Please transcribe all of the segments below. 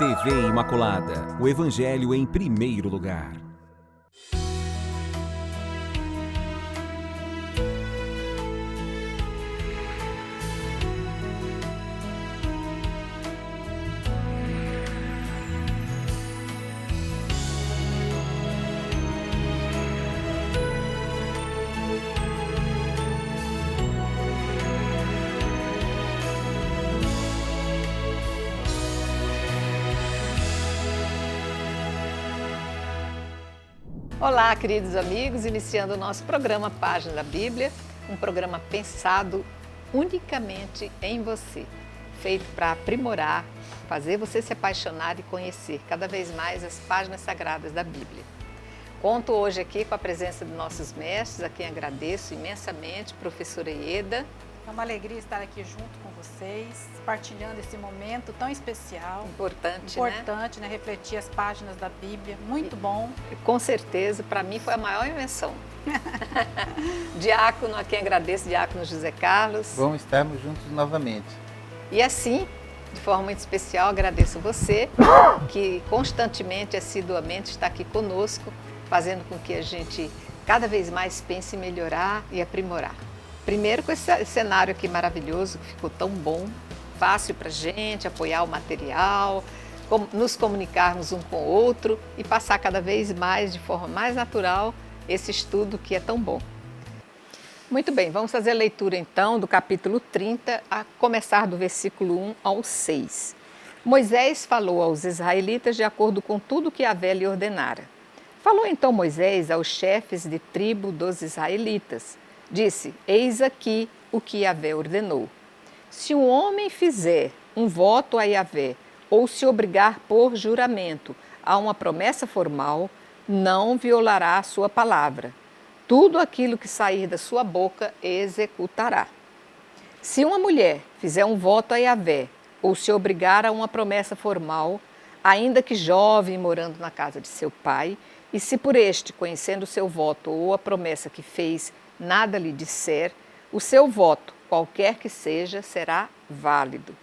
TV Imaculada, o Evangelho em primeiro lugar. Olá, queridos amigos, iniciando o nosso programa Página da Bíblia, um programa pensado unicamente em você, feito para aprimorar, fazer você se apaixonar e conhecer cada vez mais as páginas sagradas da Bíblia. Conto hoje aqui com a presença de nossos mestres, a quem agradeço imensamente, professora Ieda. É uma alegria estar aqui junto com vocês, partilhando esse momento tão especial. Importante, né? Refletir as páginas da Bíblia, muito bom. Com certeza, para mim foi a maior invenção. Diácono, a quem agradeço, Diácono José Carlos. Bom estarmos juntos novamente. E assim, de forma muito especial, agradeço você, que constantemente, assiduamente está aqui conosco, fazendo com que a gente cada vez mais pense em melhorar e aprimorar. Primeiro com esse cenário aqui maravilhoso, que ficou tão bom, fácil para a gente apoiar o material, nos comunicarmos um com o outro e passar cada vez mais, de forma mais natural, esse estudo que é tão bom. Muito bem, vamos fazer a leitura então do capítulo 30, a começar do versículo 1 ao 6. Moisés falou aos israelitas de acordo com tudo que Yahvé lhe ordenara. Falou então Moisés aos chefes de tribo dos israelitas. Disse, eis aqui o que Yahvé ordenou. Se um homem fizer um voto a Yahvé ou se obrigar por juramento a uma promessa formal, não violará a sua palavra. Tudo aquilo que sair da sua boca executará. Se uma mulher fizer um voto a Yahvé ou se obrigar a uma promessa formal, ainda que jovem morando na casa de seu pai, e se por este, conhecendo seu voto ou a promessa que fez, nada lhe disser, o seu voto, qualquer que seja, será válido.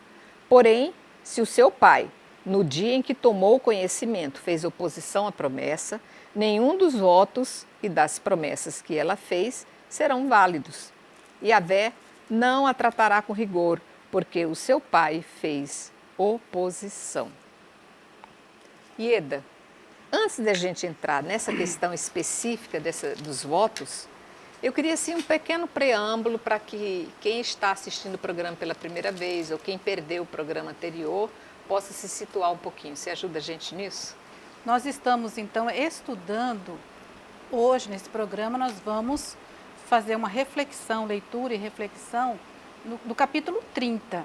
Porém, se o seu pai, no dia em que tomou conhecimento, fez oposição à promessa, nenhum dos votos e das promessas que ela fez serão válidos. Yahvé não a tratará com rigor, porque o seu pai fez oposição. Ieda, antes da gente entrar nessa questão específica dos votos, eu queria assim, um pequeno preâmbulo para que quem está assistindo o programa pela primeira vez ou quem perdeu o programa anterior possa se situar um pouquinho. Você ajuda a gente nisso? Nós estamos então estudando, hoje nesse programa nós vamos fazer uma reflexão, leitura e reflexão do capítulo 30.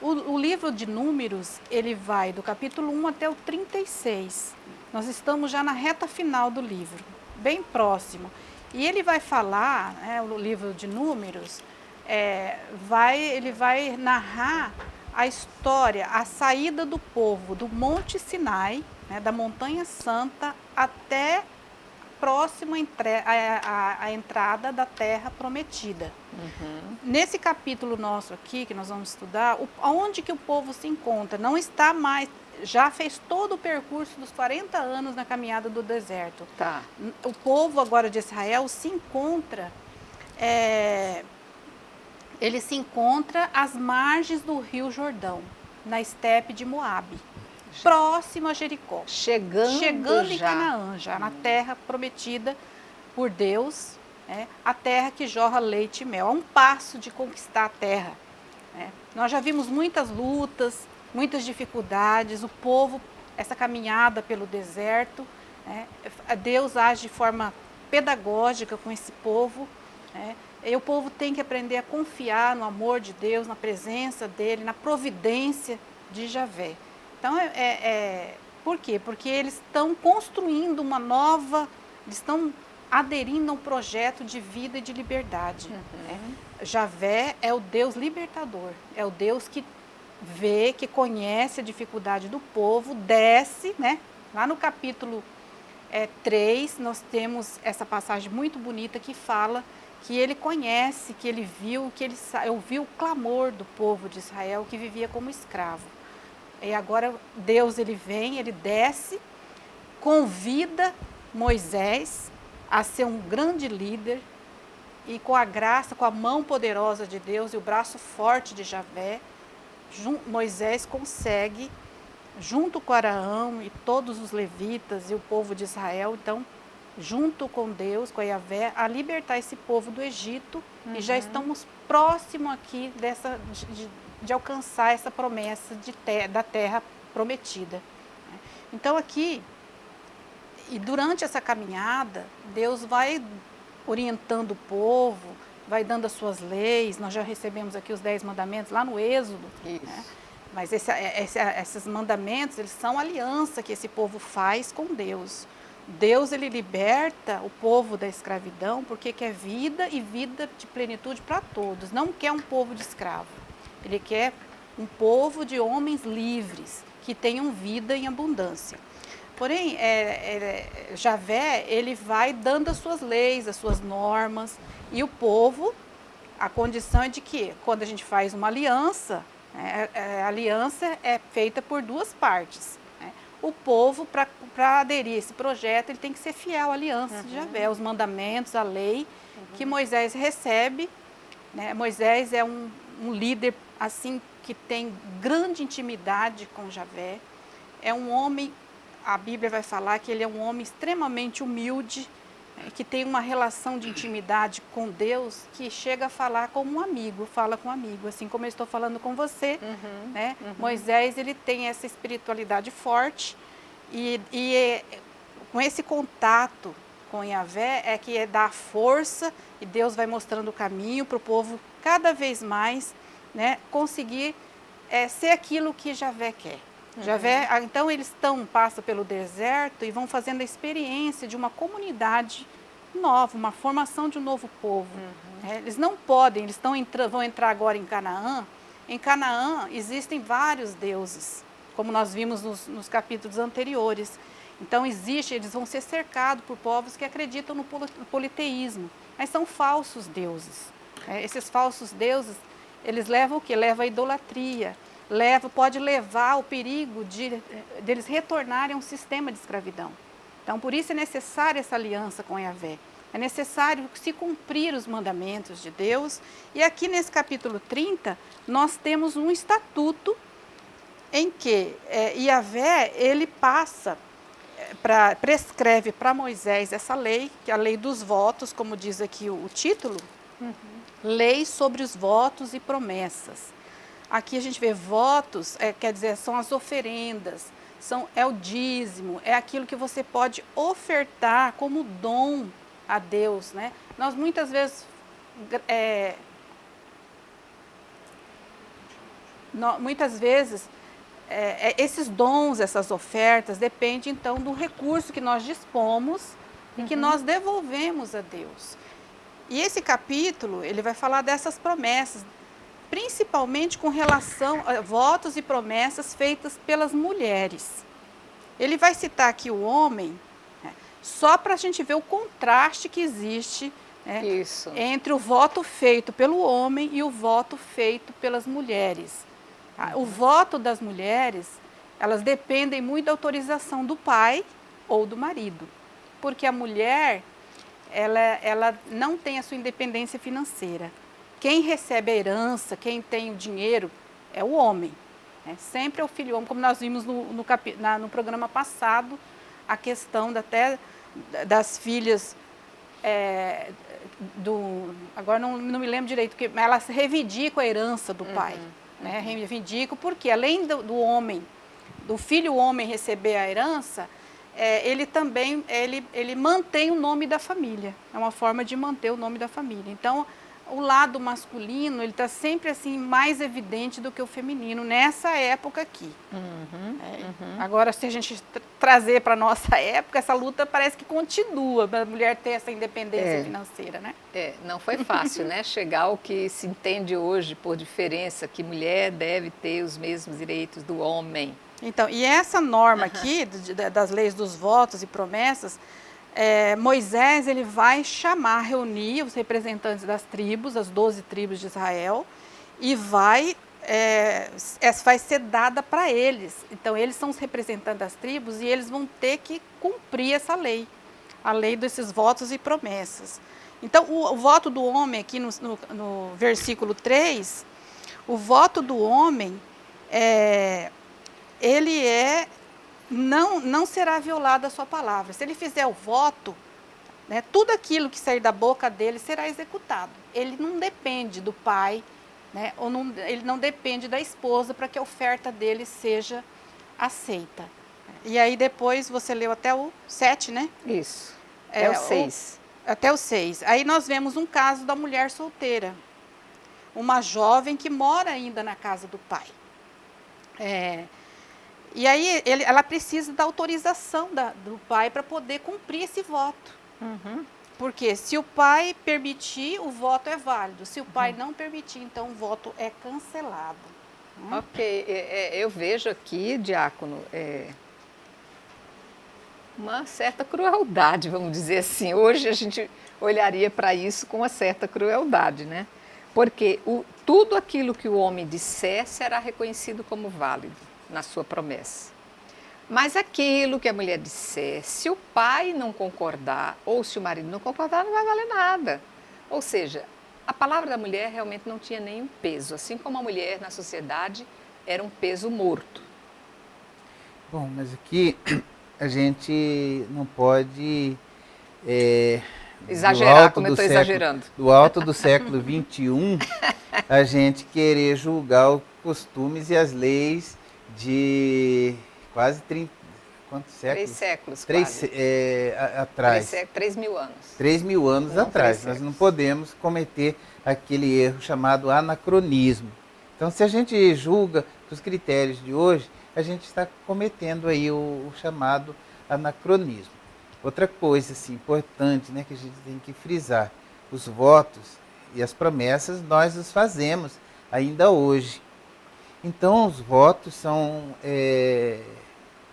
O livro de Números, ele vai do capítulo 1 até o 36. Nós estamos já na reta final do livro, bem próximo. E ele vai falar, o livro de Números, ele vai narrar a história, a saída do povo do Monte Sinai, da Montanha Santa, até próximo à entrada da Terra Prometida. Uhum. Nesse capítulo nosso aqui, que nós vamos estudar, onde que o povo se encontra? Não está mais... Já fez todo o percurso dos 40 anos na caminhada do deserto. Tá. O povo agora de Israel se encontra, ele se encontra às margens do Rio Jordão, na estepe de Moabe, próximo a Jericó. Chegando em Canaã, já na terra prometida por Deus, a terra que jorra leite e mel. A um passo de conquistar a terra. Nós já vimos muitas lutas, muitas dificuldades, o povo, essa caminhada pelo deserto, Deus age de forma pedagógica com esse povo, e o povo tem que aprender a confiar no amor de Deus, na presença dele, na providência de Yahvé. Então, por quê? Porque eles estão construindo eles estão aderindo a um projeto de vida e de liberdade. Uhum. Yahvé é o Deus libertador, é o Deus que vê, que conhece a dificuldade do povo, desce, lá no capítulo 3, nós temos essa passagem muito bonita que fala que ele conhece, que ele viu, que ele ouviu o clamor do povo de Israel que vivia como escravo. E agora Deus ele vem, ele desce, convida Moisés a ser um grande líder e com a graça, com a mão poderosa de Deus e o braço forte de Javé, Moisés consegue, junto com Arão e todos os levitas e o povo de Israel, então, junto com Deus, com a Javé, a libertar esse povo do Egito. E já estamos próximo aqui de alcançar essa promessa da terra prometida. Então aqui, e durante essa caminhada, Deus vai orientando o povo, vai dando as suas leis. Nós já recebemos aqui os 10 mandamentos lá no Êxodo. Né? Mas esses mandamentos, eles são a aliança que esse povo faz com Deus. Deus, ele liberta o povo da escravidão porque quer vida e vida de plenitude para todos. Não quer um povo de escravo. Ele quer um povo de homens livres, que tenham vida em abundância. Porém, Javé, ele vai dando as suas leis, as suas normas, e o povo, a condição é de que, quando a gente faz uma aliança, a aliança é feita por duas partes. O povo, para aderir a esse projeto, ele tem que ser fiel à aliança de Javé, aos mandamentos, à lei que Moisés recebe. Né? Moisés é um líder assim que tem grande intimidade com Javé. É um homem, a Bíblia vai falar que ele é um homem extremamente humilde, que tem uma relação de intimidade com Deus, que chega a falar como um amigo, fala com um amigo, assim como eu estou falando com você. Né? Moisés, ele tem essa espiritualidade forte e com esse contato com Yahvé é que dá força e Deus vai mostrando o caminho para o povo cada vez mais, né, conseguir ser aquilo que Yahvé quer. Javé, então eles passam pelo deserto e vão fazendo a experiência de uma comunidade nova, uma formação de um novo povo. Eles não podem, vão entrar agora em Canaã. Em Canaã existem vários deuses, como nós vimos nos capítulos anteriores. Então eles vão ser cercados por povos que acreditam no politeísmo, mas são falsos deuses. Esses falsos deuses, eles levam o quê? Levam a idolatria. Pode levar o perigo deles retornarem a um sistema de escravidão. Então, por isso é necessária essa aliança com Yahvé. É necessário se cumprir os mandamentos de Deus. E aqui nesse capítulo 30, nós temos um estatuto em que Yahvé, ele prescreve para Moisés essa lei, que é a lei dos votos, como diz aqui o título, lei sobre os votos e promessas. Aqui a gente vê votos, quer dizer, são as oferendas, é o dízimo, é aquilo que você pode ofertar como dom a Deus, né? Nós muitas vezes, esses dons, essas ofertas, dependem então do recurso que nós dispomos e que nós devolvemos a Deus. E esse capítulo, ele vai falar dessas promessas, principalmente com relação a votos e promessas feitas pelas mulheres. Ele vai citar aqui o homem, só para a gente ver o contraste que existe entre o voto feito pelo homem e o voto feito pelas mulheres. O voto das mulheres, elas dependem muito da autorização do pai ou do marido, porque a mulher, ela não tem a sua independência financeira. Quem recebe a herança, quem tem o dinheiro, é o homem. Sempre é o filho homem, como nós vimos no programa passado, a questão das filhas, agora não me lembro direito, mas elas reivindicam a herança do pai. Reivindicam porque, além do homem, do filho homem receber a herança, ele também ele mantém o nome da família. É uma forma de manter o nome da família. Então, o lado masculino, ele está sempre assim mais evidente do que o feminino nessa época aqui. Agora, se a gente trazer para a nossa época, essa luta parece que continua, para a mulher ter essa independência financeira, né? Não foi fácil, né? Chegar ao que se entende hoje por diferença, que mulher deve ter os mesmos direitos do homem. Então, e essa norma aqui, das leis dos votos e promessas, Moisés, ele vai reunir os representantes das tribos, as 12 tribos de Israel, e vai vai ser dada para eles. Então, eles são os representantes das tribos e eles vão ter que cumprir essa lei, a lei desses votos e promessas. Então, o voto do homem, aqui no versículo 3, o voto do homem, não será violada a sua palavra. Se ele fizer o voto, né, tudo aquilo que sair da boca dele será executado. Ele não depende do pai, né, ele não depende da esposa para que a oferta dele seja aceita. E aí depois você leu até o 7, né? Isso, até o 6. Até o 6. Aí nós vemos um caso da mulher solteira. Uma jovem que mora ainda na casa do pai. E aí ela precisa da autorização do pai para poder cumprir esse voto. Uhum. Porque se o pai permitir, o voto é válido. Se o pai não permitir, então o voto é cancelado. Ok, eu vejo aqui, diácono, uma certa crueldade, vamos dizer assim. Hoje a gente olharia para isso com uma certa crueldade, né? Porque tudo aquilo que o homem disser será reconhecido como válido na sua promessa. Mas aquilo que a mulher disser, se o pai não concordar ou se o marido não concordar, não vai valer nada. Ou seja, a palavra da mulher realmente não tinha nenhum peso, assim como a mulher na sociedade era um peso morto. Bom, mas aqui a gente não pode... exagerar, como eu estou exagerando. Do alto do século XXI, a gente querer julgar os costumes e as leis de quase 30... Quantos séculos? 3 séculos, atrás. 3 mil anos. 3 mil anos Não, atrás. 3 Nós não séculos. podemos cometer aquele erro chamado anacronismo. Então, se a gente julga os critérios de hoje, a gente está cometendo aí o chamado anacronismo. Outra coisa assim, importante, né, que a gente tem que frisar, os votos e as promessas nós os fazemos ainda hoje. Então, os votos são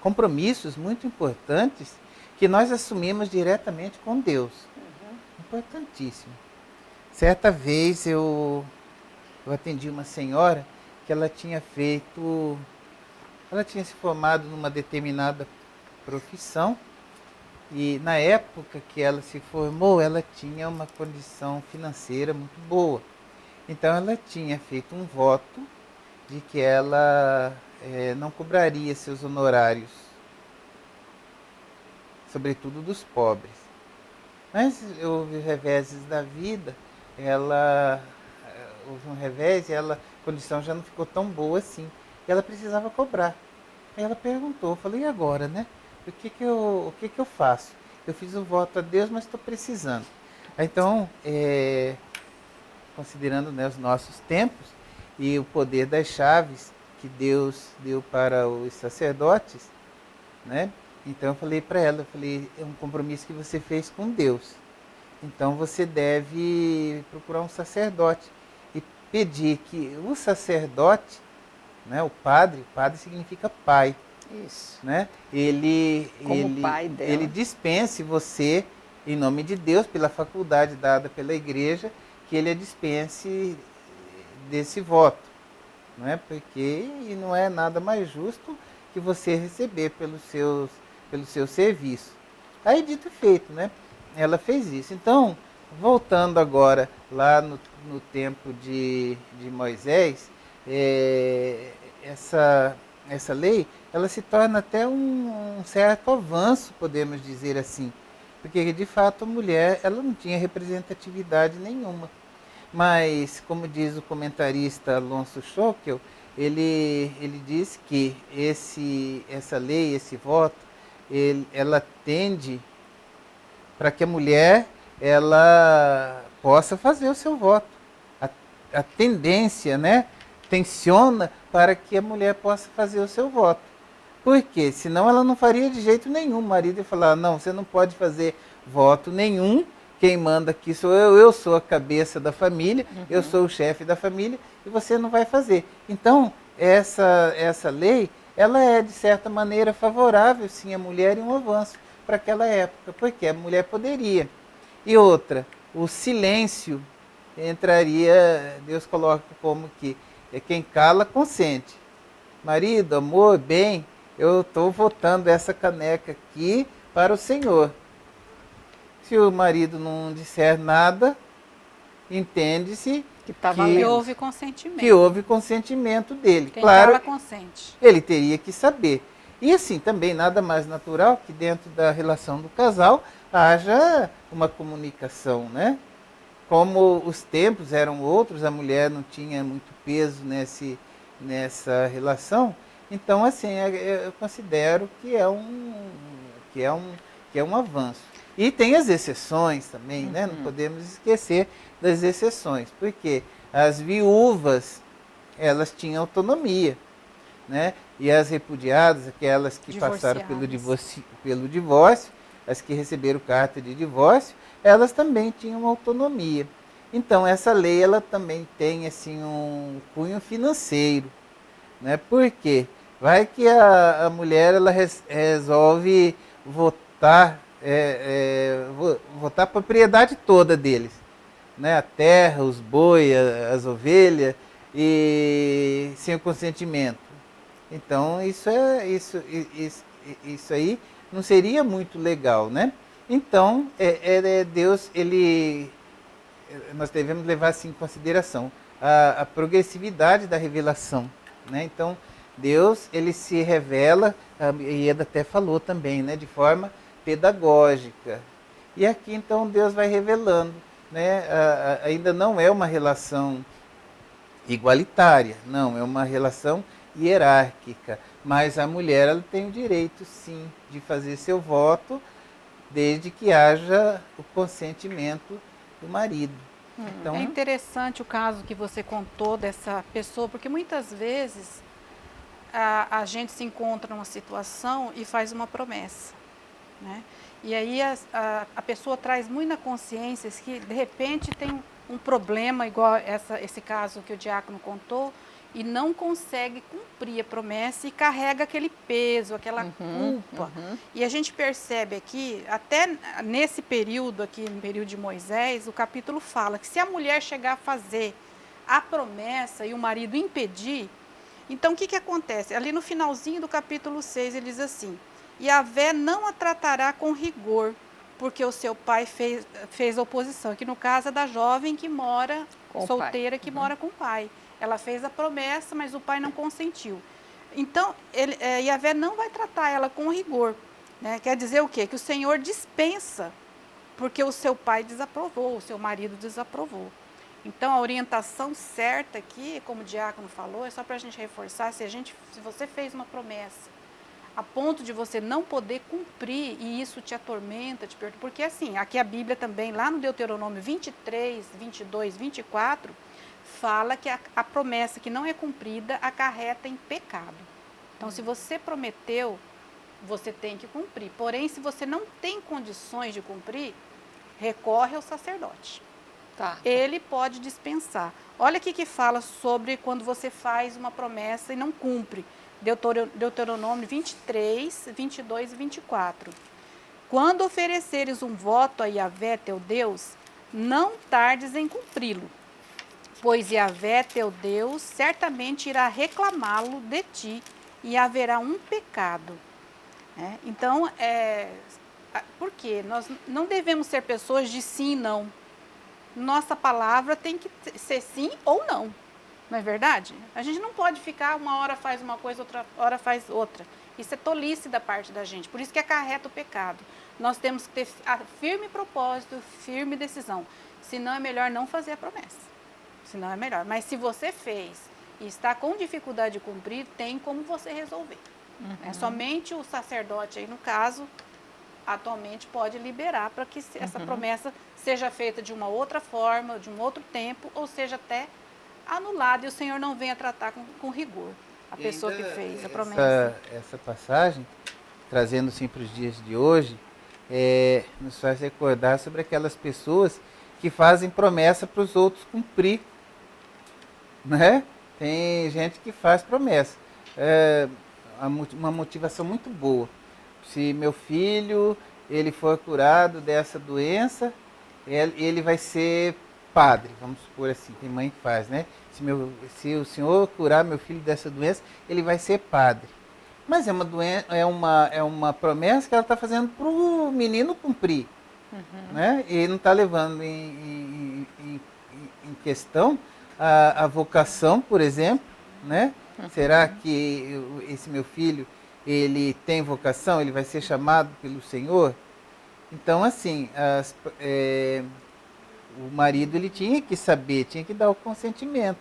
compromissos muito importantes que nós assumimos diretamente com Deus. Importantíssimo. Certa vez eu atendi uma senhora que ela tinha se formado numa determinada profissão e na época que ela se formou, ela tinha uma condição financeira muito boa. Então ela tinha feito um voto de que ela não cobraria seus honorários, sobretudo dos pobres. Mas houve reveses da vida, houve um revés e a condição já não ficou tão boa assim. E ela precisava cobrar. Aí ela perguntou, eu falei, e agora, né? O que eu faço? Eu fiz um voto a Deus, mas estou precisando. Então, considerando, né, os nossos tempos e o poder das chaves que Deus deu para os sacerdotes, né? Então eu falei para ela, é um compromisso que você fez com Deus. Então você deve procurar um sacerdote e pedir que o sacerdote, né, o padre significa pai. Isso. Né? Ele pai dela. Ele dispense você, em nome de Deus, pela faculdade dada pela igreja, que ele a dispense desse voto. Não é? Porque não é nada mais justo que você receber pelo seu serviço. Aí dito e feito, né? Ela fez isso. Então, voltando agora lá no tempo de Moisés, essa lei, ela se torna até um certo avanço, podemos dizer assim. Porque, de fato, a mulher ela não tinha representatividade nenhuma. Mas, como diz o comentarista Alonso Schockel, ele diz que essa lei, esse voto, ela tende para que a mulher ela possa fazer o seu voto. A tendência, né, tensiona para que a mulher possa fazer o seu voto. Por quê? Senão ela não faria de jeito nenhum. O marido ia falar, não, você não pode fazer voto nenhum, quem manda aqui sou eu sou a cabeça da família, eu sou o chefe da família, e você não vai fazer. Então, essa lei, ela é, de certa maneira, favorável, sim, à mulher e um avanço para aquela época, porque a mulher poderia. E outra, o silêncio entraria, Deus coloca como que quem cala consente. Marido, amor, bem, eu estou votando essa caneca aqui para o Senhor. Se o marido não disser nada, entende-se que houve consentimento. Que houve consentimento dele. Quem claro, cala consente. Ele teria que saber. E assim, também nada mais natural que dentro da relação do casal haja uma comunicação, né? Como os tempos eram outros, a mulher não tinha muito peso nessa relação, então assim, eu considero que é um avanço. E tem as exceções também, né? Não podemos esquecer das exceções, porque as viúvas, elas tinham autonomia, né? E as repudiadas, aquelas que passaram pelo divórcio, as que receberam carta de divórcio, elas também tinham autonomia. Então, essa lei, ela também tem assim, um cunho financeiro, né? Por quê? Vai que a mulher ela resolve votar a propriedade toda deles, né? A terra, os bois, as ovelhas, e sem o consentimento. Então, isso aí não seria muito legal, né? Então, Deus, nós devemos levar assim, em consideração a progressividade da revelação, né? Então, Deus, ele se revela, a Ieda até falou também, né? De forma pedagógica. E aqui, então, Deus vai revelando, né? Ainda não é uma relação igualitária, não, é uma relação hierárquica, mas a mulher ela tem o direito, sim, de fazer seu voto, desde que haja o consentimento do marido. Então, é interessante o caso que você contou dessa pessoa, porque muitas vezes a gente se encontra numa situação e faz uma promessa, né? E aí a pessoa traz muita consciência que de repente tem um problema igual esse caso que o diácono contou, e não consegue cumprir a promessa e carrega aquele peso, aquela culpa. E a gente percebe aqui, até nesse período aqui, no período de Moisés, o capítulo fala que se a mulher chegar a fazer a promessa e o marido impedir, então o que acontece? Ali no finalzinho do capítulo 6 ele diz assim: Yahvé não a tratará com rigor, porque o seu pai fez oposição. Aqui no caso é da jovem que mora, solteira, que mora com o pai. Ela fez a promessa, mas o pai não consentiu. Então, Yahvé não vai tratar ela com rigor, né? Quer dizer o quê? Que o Senhor dispensa, porque o seu pai desaprovou, o seu marido desaprovou. Então, a orientação certa aqui, como o diácono falou, é só para a gente reforçar, se você fez uma promessa, a ponto de você não poder cumprir, e isso te atormenta, te perturba, porque assim, aqui a Bíblia também, lá no Deuteronômio 23, 22, 24, fala que a promessa que não é cumprida acarreta em pecado. Então, se você prometeu, você tem que cumprir. Porém, se você não tem condições de cumprir, recorre ao sacerdote. Tá. Ele pode dispensar. Olha aqui que fala sobre quando você faz uma promessa e não cumpre. Deuteronômio 23, 22 e 24. Quando ofereceres um voto a Yahvé, teu Deus, não tardes em cumpri-lo, pois Yahvé, teu Deus, certamente irá reclamá-lo de ti e haverá um pecado. Então, por quê? Nós não devemos ser pessoas de sim e não. Nossa palavra tem que ser sim ou não. Não é verdade? A gente não pode ficar uma hora faz uma coisa, outra hora faz outra. Isso é tolice da parte da gente. Por isso que acarreta o pecado. Nós temos que ter firme propósito, firme decisão. Senão é melhor não fazer a promessa. Senão é melhor. Mas se você fez e está com dificuldade de cumprir, tem como você resolver. Somente o sacerdote, aí no caso, atualmente pode liberar para que essa promessa seja feita de uma outra forma, de um outro tempo, ou seja até anulada, e o Senhor não venha tratar com rigor a pessoa que fez a promessa. Essa passagem, trazendo assim para os dias de hoje, nos faz recordar sobre aquelas pessoas que fazem promessa para os outros cumprir, né? Tem gente que faz promessa, uma motivação muito boa. Se meu filho ele for curado dessa doença, ele vai ser padre, vamos supor assim, tem mãe que faz, né? Se o senhor curar meu filho dessa doença, ele vai ser padre. Mas é uma promessa que ela está fazendo para o menino cumprir. Né? E não está levando em questão a vocação, por exemplo. Né? Será que esse meu filho ele tem vocação? Ele vai ser chamado pelo Senhor? Então, assim, o marido ele tinha que saber, tinha que dar o consentimento.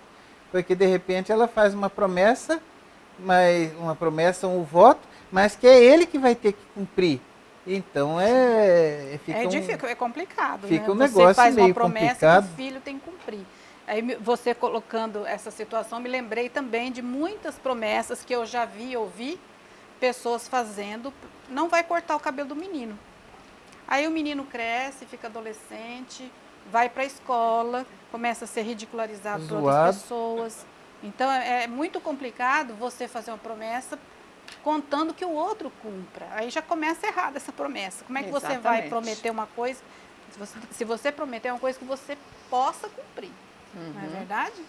Porque, de repente, ela faz uma promessa, um voto, mas que é ele que vai ter que cumprir. Então, é complicado, fica né? Um negócio você faz meio uma promessa complicado. que o filho tem que cumprir. Aí você colocando essa situação, me lembrei também de muitas promessas que eu já vi, ouvi pessoas fazendo, não vai cortar o cabelo do menino. Aí o menino cresce, fica adolescente, vai para a escola, começa a ser ridicularizado por outras pessoas. Então é muito complicado você fazer uma promessa contando que o outro cumpra. Aí já começa errada essa promessa. Como é que você vai prometer uma coisa, se você prometer uma coisa que você possa cumprir? Não é verdade?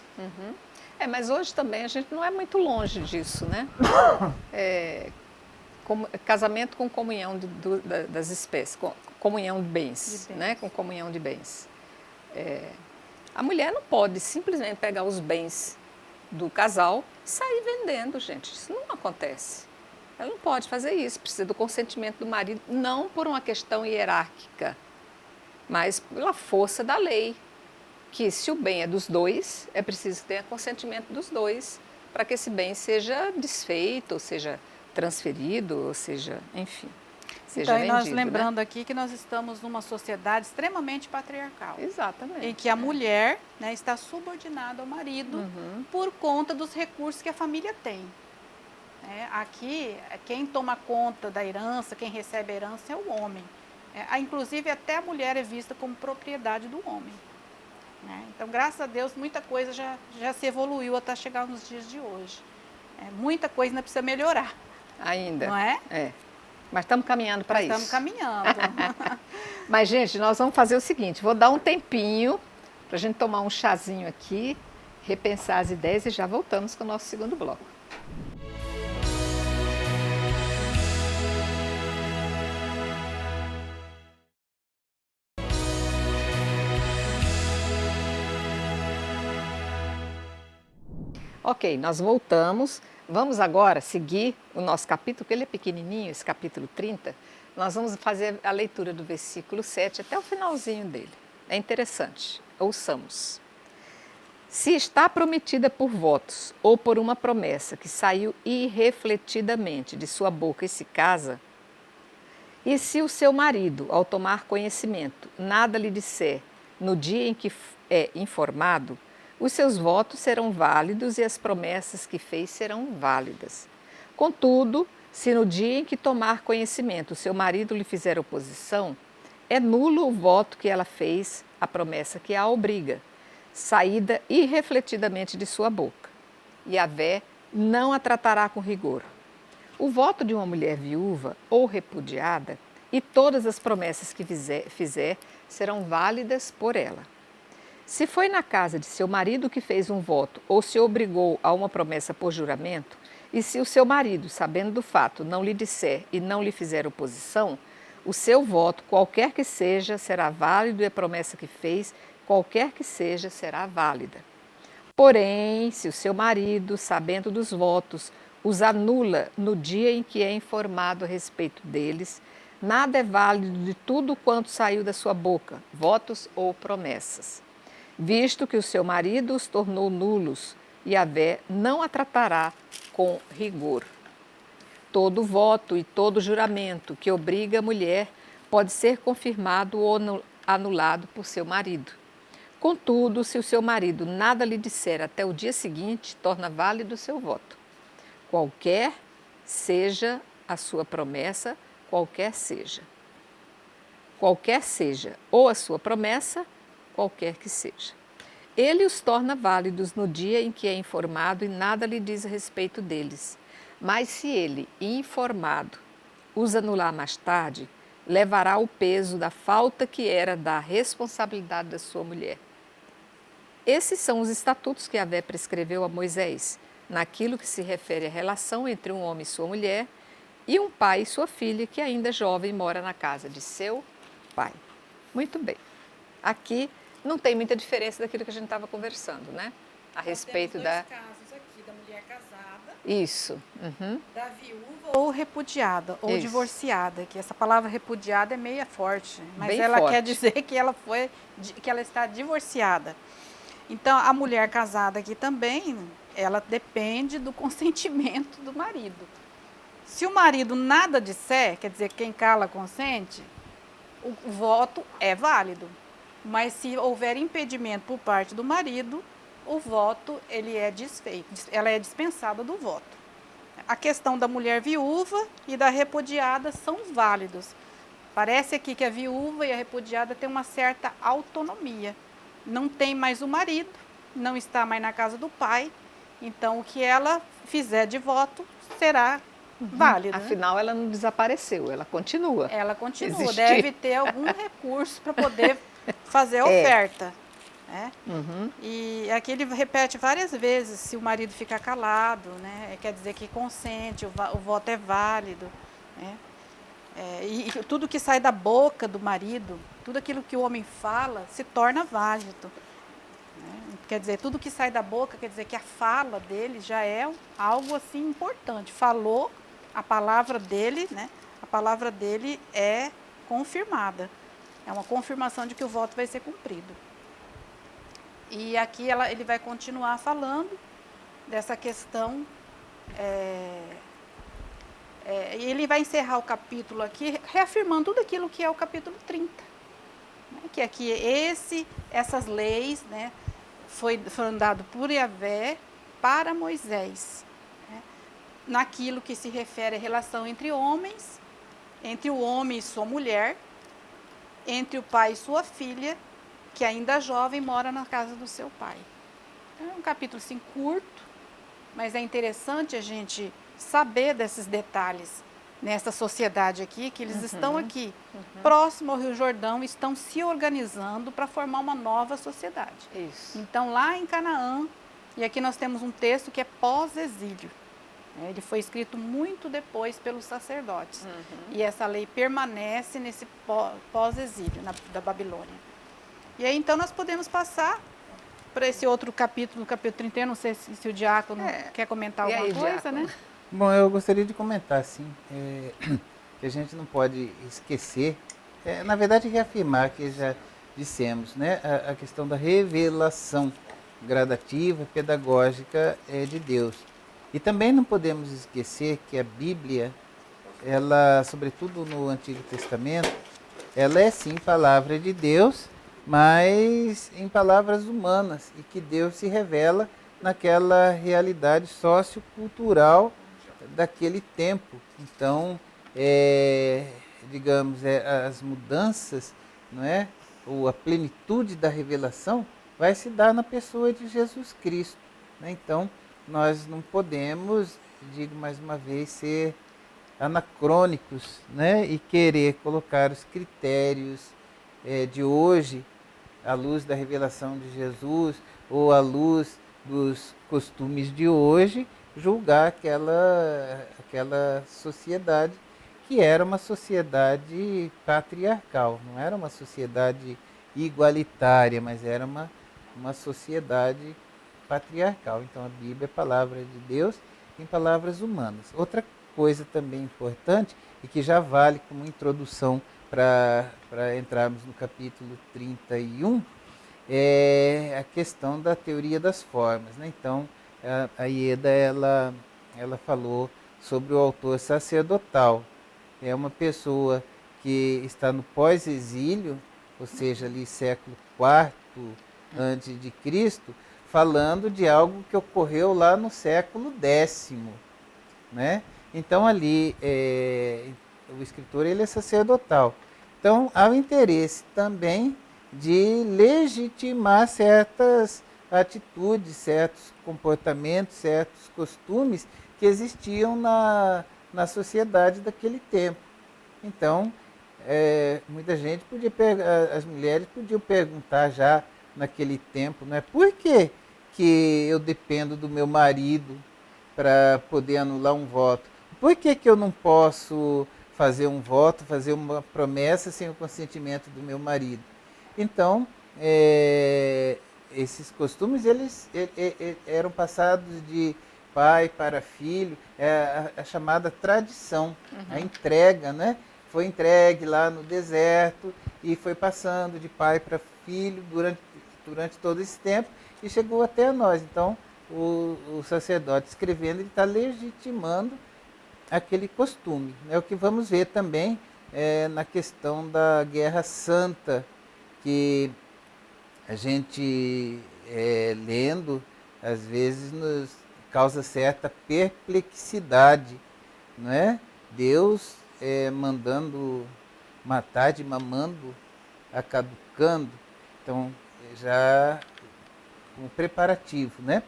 Mas hoje também a gente não é muito longe disso, né? Casamento com comunhão das espécies, comunhão de bens, né? Com comunhão de bens. A mulher não pode simplesmente pegar os bens do casal e sair vendendo, gente. Isso não acontece. Ela não pode fazer isso, precisa do consentimento do marido, não por uma questão hierárquica, mas pela força da lei. Que se o bem é dos dois, é preciso ter consentimento dos dois para que esse bem seja desfeito, ou seja transferido, ou seja, enfim, seja vendido. Nós lembrando aqui que nós estamos numa sociedade extremamente patriarcal. Exatamente. Em que a mulher, né, está subordinada ao marido por conta dos recursos que a família tem. Aqui, quem toma conta da herança, quem recebe a herança é o homem. Inclusive, até a mulher é vista como propriedade do homem. Então, graças a Deus, muita coisa já se evoluiu até chegar nos dias de hoje. Muita coisa ainda precisa melhorar. Ainda. Não é? Mas estamos caminhando para isso. Estamos caminhando. Mas, gente, nós vamos fazer o seguinte, vou dar um tempinho para a gente tomar um chazinho aqui, repensar as ideias e já voltamos com o nosso segundo bloco. Ok, nós voltamos. Vamos agora seguir o nosso capítulo, que ele é pequenininho, esse capítulo 30. Nós vamos fazer a leitura do versículo 7 até o finalzinho dele. É interessante. Ouçamos. Se está prometida por votos ou por uma promessa que saiu irrefletidamente de sua boca e se casa, e se o seu marido, ao tomar conhecimento, nada lhe disser no dia em que é informado, os seus votos serão válidos e as promessas que fez serão válidas. Contudo, se no dia em que tomar conhecimento o seu marido lhe fizer oposição, é nulo o voto que ela fez, a promessa que a obriga, saída irrefletidamente de sua boca. Yahvé não a tratará com rigor. O voto de uma mulher viúva ou repudiada e todas as promessas que fizer serão válidas por ela. Se foi na casa de seu marido que fez um voto ou se obrigou a uma promessa por juramento, e se o seu marido, sabendo do fato, não lhe disser e não lhe fizer oposição, o seu voto, qualquer que seja, será válido e a promessa que fez, qualquer que seja, será válida. Porém, se o seu marido, sabendo dos votos, os anula no dia em que é informado a respeito deles, nada é válido de tudo quanto saiu da sua boca, votos ou promessas. Visto que o seu marido os tornou nulos, Yahvé não a tratará com rigor. Todo voto e todo juramento que obriga a mulher pode ser confirmado ou anulado por seu marido. Contudo, se o seu marido nada lhe disser até o dia seguinte, torna válido o seu voto. Qualquer seja a sua promessa, qualquer seja, ou a sua promessa, qualquer que seja. Ele os torna válidos no dia em que é informado e nada lhe diz a respeito deles. Mas se ele, informado, os anular mais tarde, levará o peso da falta que era da responsabilidade da sua mulher. Esses são os estatutos que Yahvé prescreveu a Moisés, naquilo que se refere à relação entre um homem e sua mulher, e um pai e sua filha que ainda jovem mora na casa de seu pai. Muito bem. Aqui não tem muita diferença daquilo que a gente estava conversando, né? A respeito temos dois casos aqui, da mulher casada, Isso. da viúva ou repudiada, ou Isso. divorciada, que essa palavra repudiada é meia forte, mas Bem ela forte. quer dizer que ela está divorciada. Então, a mulher casada aqui também, ela depende do consentimento do marido. Se o marido nada disser, quer dizer, quem cala consente, o voto é válido. Mas se houver impedimento por parte do marido, o voto ele é desfeito, ela é dispensada do voto. A questão da mulher viúva e da repudiada são válidos. Parece aqui que a viúva e a repudiada têm uma certa autonomia. Não tem mais o marido, não está mais na casa do pai, então o que ela fizer de voto será válido. né? Afinal, ela não desapareceu, ela continua. Ela continua, Existir. deve ter algum recurso para poder fazer a oferta. Né? E aqui ele repete várias vezes, se o marido ficar calado, né? Quer dizer que consente, o voto é válido. Né? E tudo que sai da boca do marido, tudo aquilo que o homem fala, se torna válido. Né? Quer dizer, tudo que sai da boca, quer dizer que a fala dele já é algo assim importante. Falou, a palavra dele, né? A palavra dele é confirmada. É uma confirmação de que o voto vai ser cumprido. E aqui ele vai continuar falando dessa questão. E ele vai encerrar o capítulo aqui, reafirmando tudo aquilo que é o capítulo 30. Né? Que aqui essas leis, né, foram dadas por Yahvé para Moisés. Né? Naquilo que se refere à relação entre homens, entre o homem e sua mulher, entre o pai e sua filha, que ainda jovem mora na casa do seu pai. Então, é um capítulo assim curto, mas é interessante a gente saber desses detalhes nessa sociedade aqui, que eles estão aqui, próximo ao Rio Jordão, estão se organizando para formar uma nova sociedade. Isso. Então, lá em Canaã, e aqui nós temos um texto que é pós-exílio. Ele foi escrito muito depois pelos sacerdotes. E essa lei permanece nesse pós-exílio da Babilônia. E aí, então, nós podemos passar para esse outro capítulo, no capítulo 31, não sei se o diácono quer comentar E alguma aí, coisa, diácono? né? Bom, eu gostaria de comentar, assim, que a gente não pode esquecer, na verdade, reafirmar que já dissemos, né, a questão da revelação gradativa, pedagógica de Deus. E também não podemos esquecer que a Bíblia, ela, sobretudo no Antigo Testamento, ela é sim palavra de Deus, mas em palavras humanas, e que Deus se revela naquela realidade sociocultural daquele tempo. Então, digamos, as mudanças, não é? Ou a plenitude da revelação vai se dar na pessoa de Jesus Cristo. Né? Então, nós não podemos, digo mais uma vez, ser anacrônicos, né? E querer colocar os critérios de hoje à luz da revelação de Jesus ou à luz dos costumes de hoje, julgar aquela sociedade que era uma sociedade patriarcal, não era uma sociedade igualitária, mas era uma sociedade patriarcal. Então a Bíblia é palavra de Deus em palavras humanas. Outra coisa também importante e que já vale como introdução para entrarmos no capítulo 31, é a questão da teoria das formas. Né? Então, a Ieda ela falou sobre o autor sacerdotal. É uma pessoa que está no pós-exílio, ou seja, ali século IV antes de Cristo, falando de algo que ocorreu lá no século X. Né? Então, ali, o escritor ele é sacerdotal. Então, há o interesse também de legitimar certas atitudes, certos comportamentos, certos costumes que existiam na sociedade daquele tempo. Então, muita gente as mulheres podiam perguntar já naquele tempo, não é? Por que que eu dependo do meu marido para poder anular um voto? Por que que eu não posso fazer um voto, fazer uma promessa sem o consentimento do meu marido? Então, esses costumes eram passados de pai para filho, a chamada tradição, a entrega, né? Foi entregue lá no deserto e foi passando de pai para filho durante todo esse tempo e chegou até nós. Então, o sacerdote escrevendo, ele está legitimando aquele costume. É o que vamos ver também na questão da Guerra Santa, que a gente, lendo, às vezes nos causa certa perplexidade, não é? Deus mandando matar, de mamando a caducando. Então, já um preparativo, né?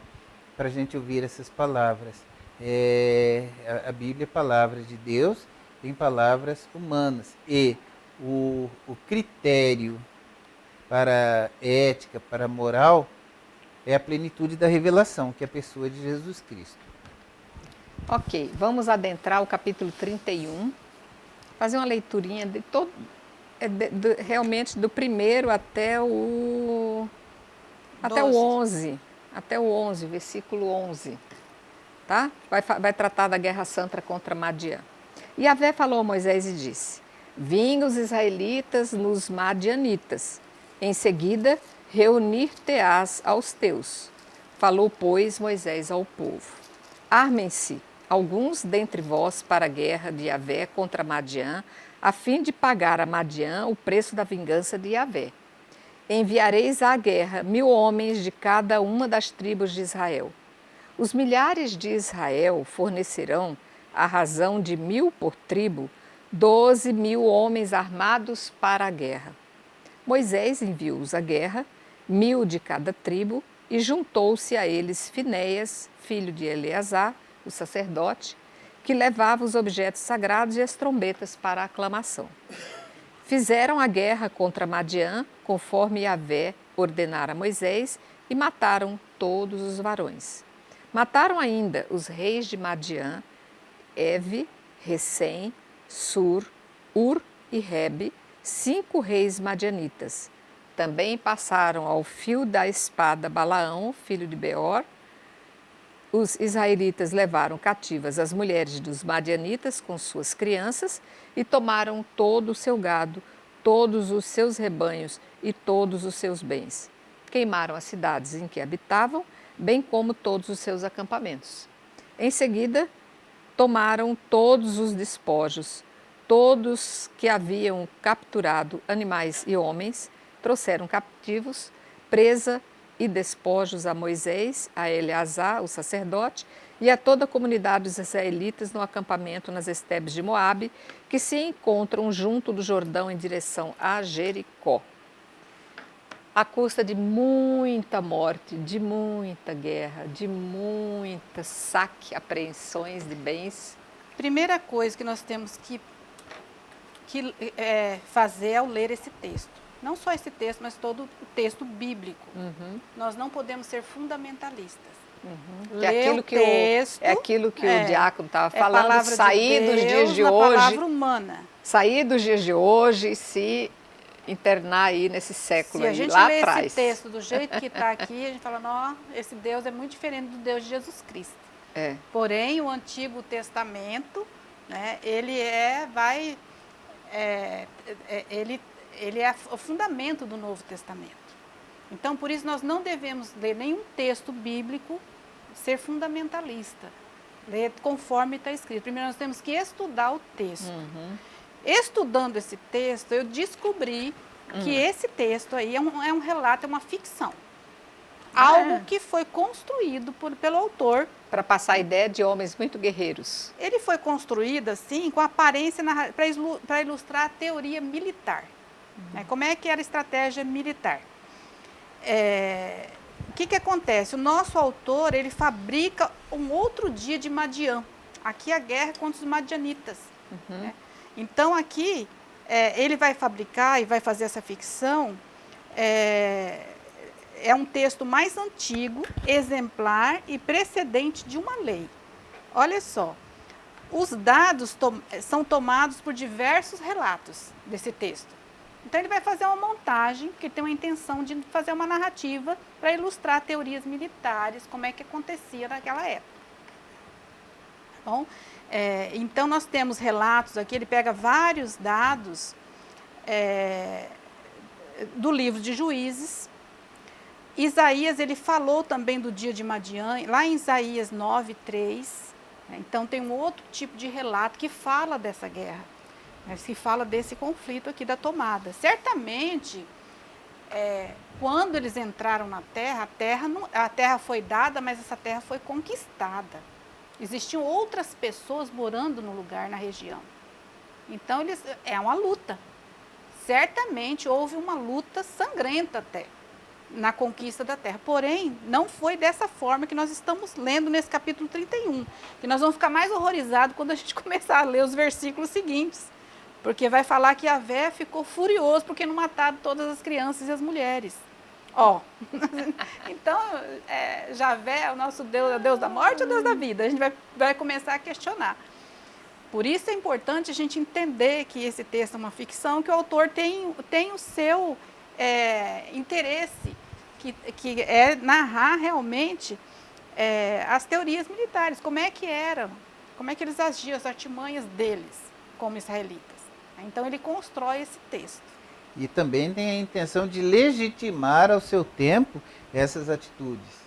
Para a gente ouvir essas palavras. A Bíblia é palavra de Deus, tem palavras humanas. E o critério para a ética, para a moral, é a plenitude da revelação, que é a pessoa de Jesus Cristo. Ok, vamos adentrar o capítulo 31, fazer uma leiturinha de todo, realmente do primeiro até o 11, até o 11, versículo 11, tá? Vai tratar da guerra santa contra Madian. E Yahvé falou a Moisés e disse: vinga os israelitas nos madianitas, em seguida reunir-te-ás aos teus. Falou, pois, Moisés ao povo: armem-se alguns dentre vós para a guerra de Yahvé contra Madian, a fim de pagar a Madian o preço da vingança de Yahvé. Enviareis à guerra 1000 homens de cada uma das tribos de Israel. Os milhares de Israel fornecerão, à razão de 1000 por tribo, 12.000 homens armados para a guerra. Moisés enviou-os à guerra, 1000 de cada tribo, e juntou-se a eles Finéias, filho de Eleazar, o sacerdote, que levava os objetos sagrados e as trombetas para a aclamação. Fizeram a guerra contra Madian, conforme Yahvé ordenara a Moisés, e mataram todos os varões. Mataram ainda os reis de Madian, Evi, Recém, Sur, Ur e Rebe, 5 reis madianitas. Também passaram ao fio da espada Balaão, filho de Beor. Os israelitas levaram cativas as mulheres dos madianitas com suas crianças e tomaram todo o seu gado, todos os seus rebanhos e todos os seus bens. Queimaram as cidades em que habitavam, bem como todos os seus acampamentos. Em seguida, tomaram todos os despojos, todos que haviam capturado animais e homens, trouxeram cativos, presa e despojos a Moisés, a Eleazar, o sacerdote, e a toda a comunidade dos israelitas no acampamento nas estepes de Moabe, que se encontram junto do Jordão em direção a Jericó. À custa de muita morte, de muita guerra, de muita saque, apreensões de bens. Primeira coisa que nós temos que fazer ao ler esse texto. Não só esse texto, mas todo o texto bíblico. Nós não podemos ser fundamentalistas. Ler o texto, é aquilo que o diácono estava falando, sair dos dias de hoje. Palavra humana. Sair dos dias de hoje e se internar aí nesse século aí, lá atrás. Se a gente lê esse texto do jeito que está aqui, a gente fala, não, esse Deus é muito diferente do Deus de Jesus Cristo. Porém, o Antigo Testamento, né, ele é o fundamento do Novo Testamento. Então, por isso, nós não devemos ler nenhum texto bíblico, ser fundamentalista, ler conforme está escrito. Primeiro, nós temos que estudar o texto. Estudando esse texto, eu descobri que esse texto aí é um relato, é uma ficção. Algo que foi construído pelo autor. Para passar a ideia de homens muito guerreiros. Ele foi construído assim, com aparência, para ilustrar a teoria militar. Como é que era a estratégia militar? O que acontece? O nosso autor, ele fabrica um outro dia de Madian. Aqui a guerra contra os madianitas. Né? Então aqui, ele vai fabricar e vai fazer essa ficção é um texto mais antigo, exemplar e precedente de uma lei. Olha só, os dados são tomados por diversos relatos desse texto. Então ele vai fazer uma montagem, que tem uma intenção de fazer uma narrativa para ilustrar teorias militares, como é que acontecia naquela época. Tá bom? Então nós temos relatos aqui, ele pega vários dados do livro de Juízes. Isaías, ele falou também do dia de Madiã, lá em Isaías 9:3. Então tem um outro tipo de relato que fala dessa guerra, que fala desse conflito aqui da tomada. Certamente, quando eles entraram na terra, a terra foi dada, mas essa terra foi conquistada. Existiam outras pessoas morando no lugar, na região. Então, é uma luta. Certamente houve uma luta sangrenta até na conquista da terra. Porém, não foi dessa forma que nós estamos lendo nesse capítulo 31. Que nós vamos ficar mais horrorizados quando a gente começar a ler os versículos seguintes. Porque vai falar que Yahvé ficou furioso porque não mataram todas as crianças e as mulheres. Então, Yahvé é o nosso Deus, é o Deus da morte ou Deus da vida? A gente vai começar a questionar. Por isso é importante a gente entender que esse texto é uma ficção, que o autor tem o seu interesse, que é narrar realmente as teorias militares, como é que eram, como é que eles agiam, as artimanhas deles como israelitas. Então ele constrói esse texto. E também tem a intenção de legitimar ao seu tempo essas atitudes.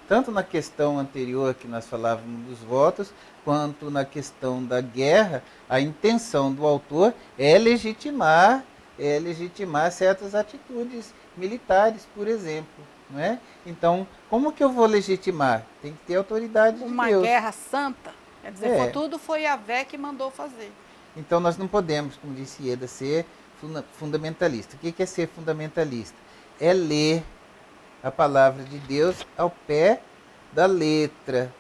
Tanto na questão anterior que nós falávamos dos votos, quanto na questão da guerra, a intenção do autor é legitimar certas atitudes militares, por exemplo. Não é? Então, como que eu vou legitimar? Tem que ter autoridade de Deus. Uma guerra santa, quer dizer, tudo foi Yahvé que mandou fazer. Então, nós não podemos, como disse Ieda, ser fundamentalista. O que é ser fundamentalista? É ler a palavra de Deus ao pé da letra,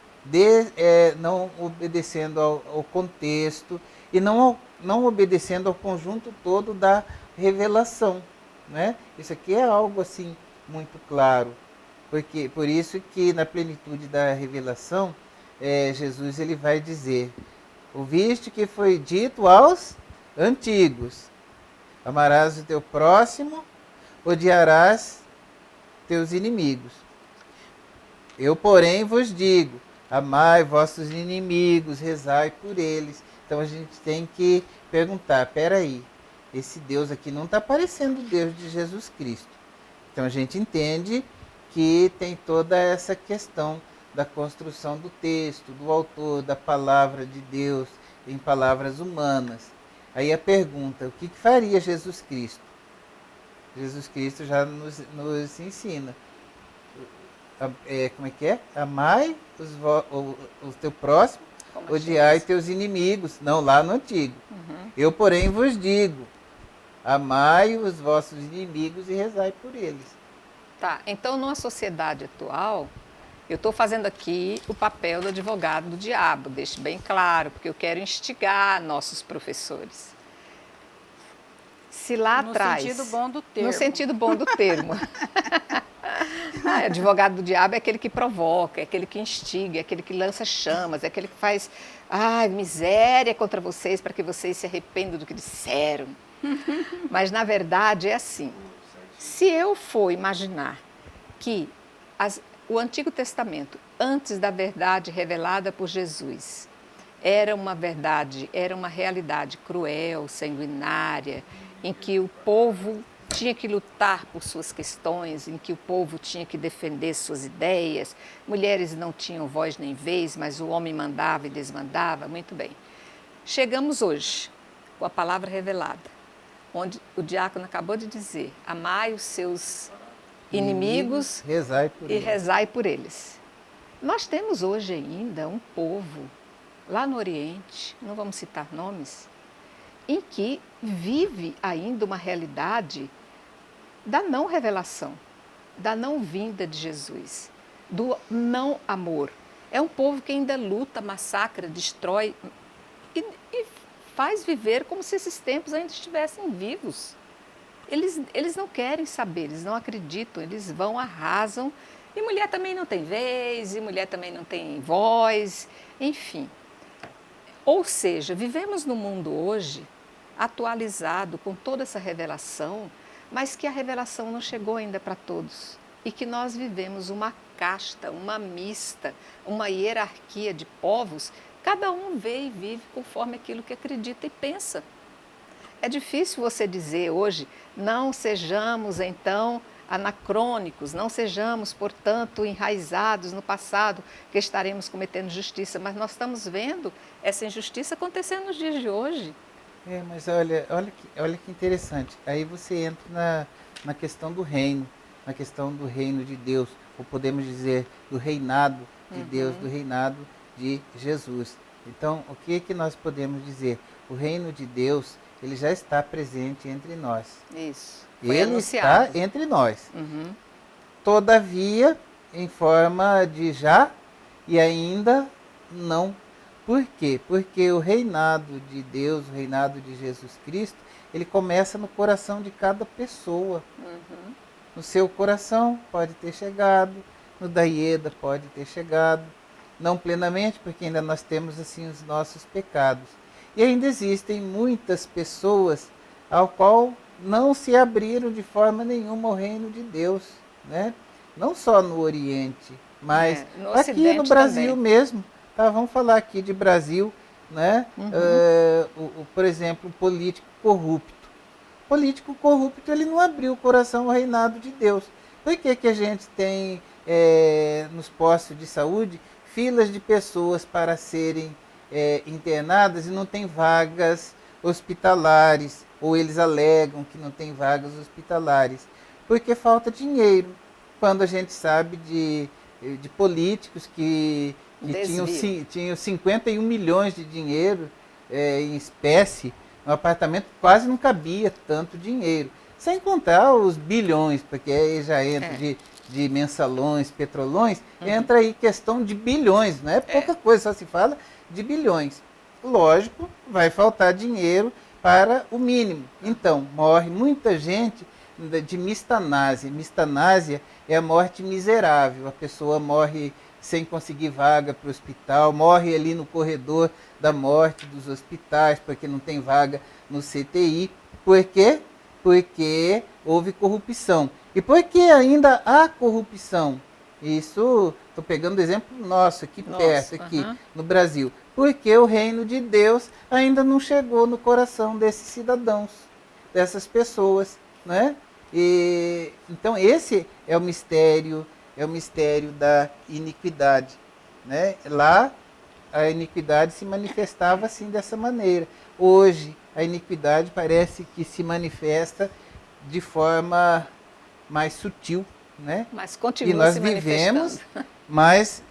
não obedecendo ao contexto e não obedecendo ao conjunto todo da revelação. Né? Isso aqui é algo assim muito claro, porque por isso que na plenitude da revelação, Jesus ele vai dizer: ouviste que foi dito aos antigos, amarás o teu próximo, odiarás teus inimigos. Eu, porém, vos digo, amai vossos inimigos, rezai por eles. Então a gente tem que perguntar, peraí, esse Deus aqui não está parecendo o Deus de Jesus Cristo. Então a gente entende que tem toda essa questão da construção do texto, do autor, da palavra de Deus em palavras humanas. Aí a pergunta, o que faria Jesus Cristo? Jesus Cristo já nos ensina. Como é que é? Amai o teu próximo, odiai teus inimigos. Não, lá no Antigo. Uhum. Eu, porém, vos digo, amai os vossos inimigos e rezai por eles. Tá, então numa sociedade atual, eu estou fazendo aqui o papel do advogado do diabo, deixo bem claro, porque eu quero instigar nossos professores. Se lá atrás... No sentido bom do termo. No sentido bom do termo. Advogado do diabo é aquele que provoca, é aquele que instiga, é aquele que lança chamas, é aquele que faz miséria contra vocês para que vocês se arrependam do que disseram. Mas, na verdade, é assim. Se eu for imaginar que o Antigo Testamento, antes da verdade revelada por Jesus, era uma verdade, era uma realidade cruel, sanguinária, em que o povo tinha que lutar por suas questões, em que o povo tinha que defender suas ideias, mulheres não tinham voz nem vez, mas o homem mandava e desmandava, muito bem. Chegamos hoje com a palavra revelada, onde o diácono acabou de dizer, amai os seus inimigos e rezai por eles. Nós temos hoje ainda um povo, lá no Oriente, não vamos citar nomes, em que vive ainda uma realidade da não revelação, da não vinda de Jesus, do não amor. É um povo que ainda luta, massacra, destrói e faz viver como se esses tempos ainda estivessem vivos. Eles não querem saber, eles não acreditam, eles vão, arrasam. E mulher também não tem vez, e mulher também não tem voz, enfim. Ou seja, vivemos num mundo hoje atualizado com toda essa revelação, mas que a revelação não chegou ainda para todos. E que nós vivemos uma casta, uma mista, uma hierarquia de povos, cada um vê e vive conforme aquilo que acredita e pensa. É difícil você dizer hoje, não sejamos então anacrônicos, não sejamos, portanto, enraizados no passado, que estaremos cometendo justiça, mas nós estamos vendo essa injustiça acontecendo nos dias de hoje. Mas olha que interessante. Aí você entra na questão do reino, na questão do reino de Deus, ou podemos dizer do reinado de Deus, do reinado de Jesus. Então, o que nós podemos dizer? O reino de Deus, ele já está presente entre nós. Isso. Ele está entre nós. Todavia, em forma de já e ainda não. Por quê? Porque o reinado de Deus, o reinado de Jesus Cristo, ele começa no coração de cada pessoa. No seu coração pode ter chegado, no da Ieda pode ter chegado, não plenamente, porque ainda nós temos assim os nossos pecados. E ainda existem muitas pessoas ao qual não se abriram de forma nenhuma ao reino de Deus, né? Não só no Oriente, mas aqui no Brasil também. Mesmo. Tá, vamos falar aqui de Brasil, né? Por exemplo, o político corrupto. O político corrupto, ele não abriu o coração ao reinado de Deus. Por que a gente tem nos postos de saúde filas de pessoas para serem internadas e não tem vagas hospitalares, ou eles alegam que não tem vagas hospitalares? Porque falta dinheiro. Quando a gente sabe de políticos que tinham 51 milhões de dinheiro em espécie, no apartamento quase não cabia tanto dinheiro. Sem contar os bilhões, porque aí já entra de mensalões, petrolões, entra aí questão de bilhões, não é pouca coisa, só se fala de bilhões. Lógico, vai faltar dinheiro para o mínimo. Então, morre muita gente de mistanásia. Mistanásia é a morte miserável. A pessoa morre sem conseguir vaga para o hospital, morre ali no corredor da morte dos hospitais, porque não tem vaga no CTI. Por quê? Porque houve corrupção. E por que ainda há corrupção? Isso, estou pegando o exemplo nosso, aqui perto, aqui no Brasil. Porque o reino de Deus ainda não chegou no coração desses cidadãos, dessas pessoas, né? E, então esse é o mistério da iniquidade, né? Lá a iniquidade se manifestava assim, dessa maneira. Hoje a iniquidade parece que se manifesta de forma mais sutil, né? Mas continua e nós se vivemos, mas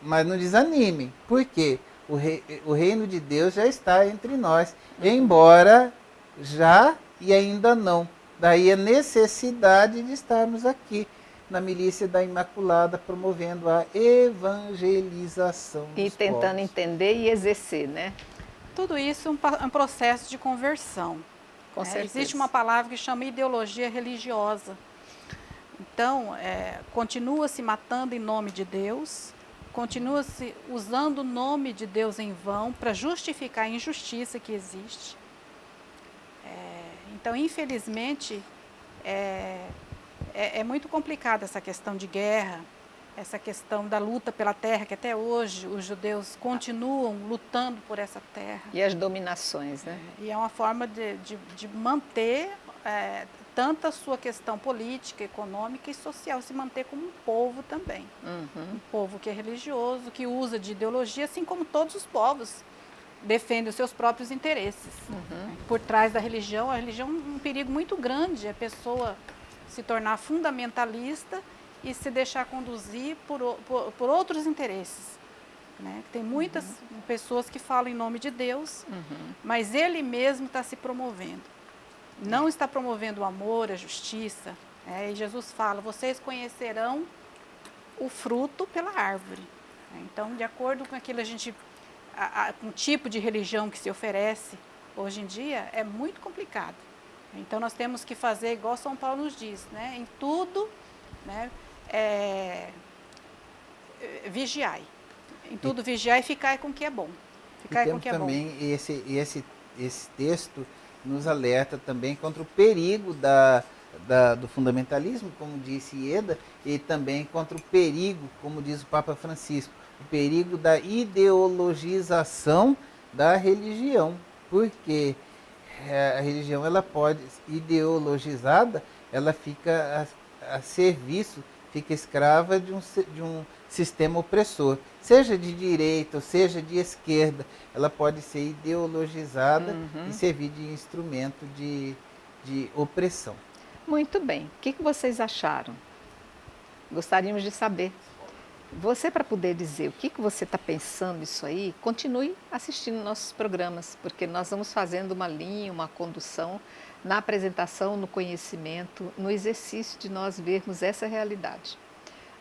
não desanimem. Por quê? O reino de Deus já está entre nós, embora já e ainda não. Daí a necessidade de estarmos aqui na milícia da Imaculada, promovendo a evangelização dos E tentando povos. Entender e exercer, né? Tudo isso é um processo de conversão. Com certeza. Existe uma palavra que chama ideologia religiosa. Então, continua se matando em nome de Deus, continua se usando o nome de Deus em vão para justificar a injustiça que existe. Então, infelizmente, é muito complicada essa questão de guerra, essa questão da luta pela terra, que até hoje os judeus continuam lutando por essa terra. E as dominações, né? E é uma forma de manter tanto a sua questão política, econômica e social, se manter como um povo também. Um povo que é religioso, que usa de ideologia, assim como todos os povos defendem os seus próprios interesses. Por trás da religião, a religião é um perigo muito grande, a pessoa se tornar fundamentalista e se deixar conduzir por outros interesses. Né? Tem muitas pessoas que falam em nome de Deus, mas ele mesmo está se promovendo. Não está promovendo o amor, a justiça. E Jesus fala, vocês conhecerão o fruto pela árvore. Então, de acordo com aquilo com o tipo de religião que se oferece hoje em dia, é muito complicado. Então nós temos que fazer igual São Paulo nos diz, né? Em tudo, né? Vigiai. Em tudo vigiai e ficai com o que é bom. Ficai com o que é bom. Também esse texto nos alerta também contra o perigo do fundamentalismo, como disse Ieda, e também contra o perigo, como diz o Papa Francisco, o perigo da ideologização da religião, porque a religião, ela pode, ideologizada, ela fica a serviço, fica escrava de um sistema opressor, seja de direita ou seja de esquerda, ela pode ser ideologizada e servir de instrumento de opressão. Muito bem. O que vocês acharam? Gostaríamos de saber. Você, para poder dizer o que você está pensando isso aí, continue assistindo nossos programas, porque nós vamos fazendo uma linha, uma condução na apresentação, no conhecimento, no exercício de nós vermos essa realidade.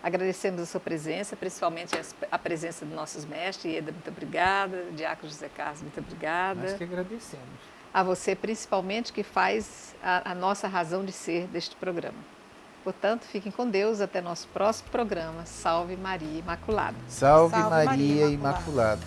Agradecemos a sua presença, principalmente a presença dos nossos mestres. Ieda, muito obrigada. Diácono José Carlos, muito obrigada. Nós que agradecemos. A você, principalmente, que faz a nossa razão de ser deste programa. Portanto, fiquem com Deus. Até nosso próximo programa. Salve Maria Imaculada. Salve Maria Imaculada.